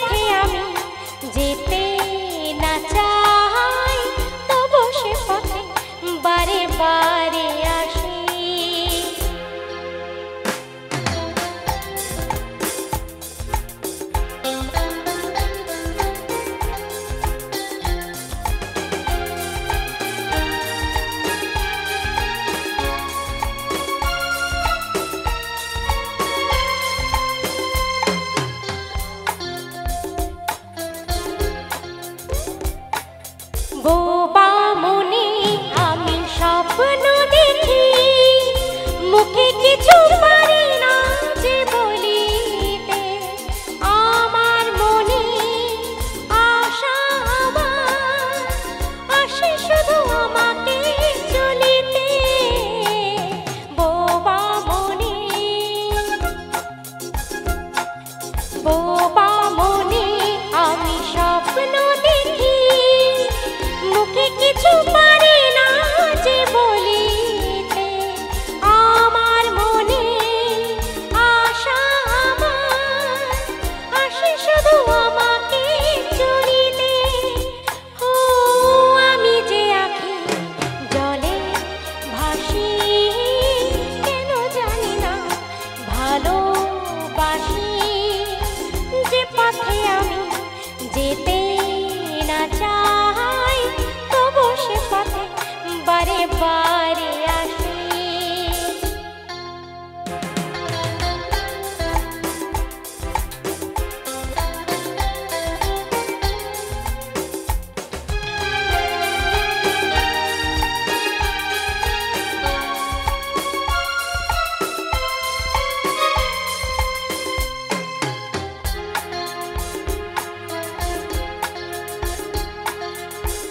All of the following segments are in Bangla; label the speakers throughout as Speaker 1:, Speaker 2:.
Speaker 1: পথে আমি যেতে না চাই, তবু সে পথে বারে বারে আসি। বোবা মনে আমি স্বপ্ন দেখি, মুখে কিছু পারি না যে বলিতে। আমার মনে আশা আবার আসে শুধু আমাকে চলিতে। বোবা মনে, বোবা মনে আমি স্বপ্ন দেখি, মুখে কিছু পারি না যে বলিতে। আমার মনে আশা আমার আসে শুধু আমাকে চলিতে। ও আমি যে আঁখি জলে ভাসি, কেন জানি না ভালোবাসি। যে পথে আমি যেতে না চাই, তবু সে পথে বারে বারে আসি।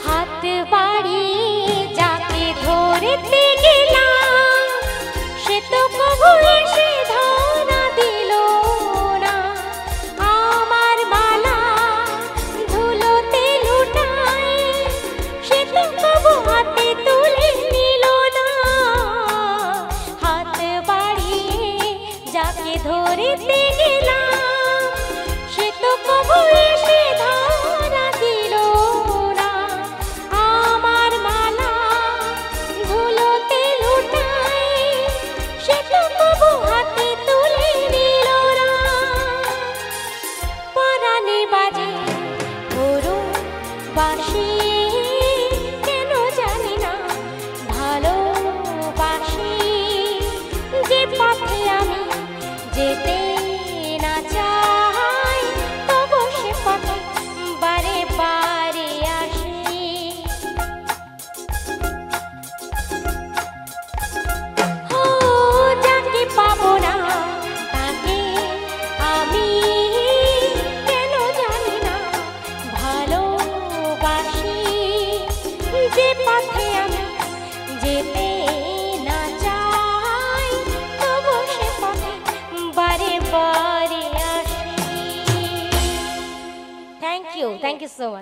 Speaker 1: হাত বাড়িয়ে যাকে ধরতে গেলাম, সে তো কবু এসে ধরা দিল না। আমার মালা ধুলোতে লুটায়, সে তো কবু হাতে তুলে নিল না। হাত বাড়িয়ে যাকে ধরতে গেলাম, সে তো কবু এসে ধরা দিল না। আমার মালা ধুলোতে লুটায়, সে তো কবু হাতে তুলে নিল না। পরাণে বাজে করুণ বাঁশি, কেন জানি না ভালোবাসি। যে পথে আমি যেতে না চাই, তবু সে পথে বারে বারে আসি। ও যাকে পাবো না তাকে আমি কেন জানি না ভালোবাসি। যে পথে আমি যেতে না চাই, তবু সে পথে বারে বারে আসি। Thank you so much.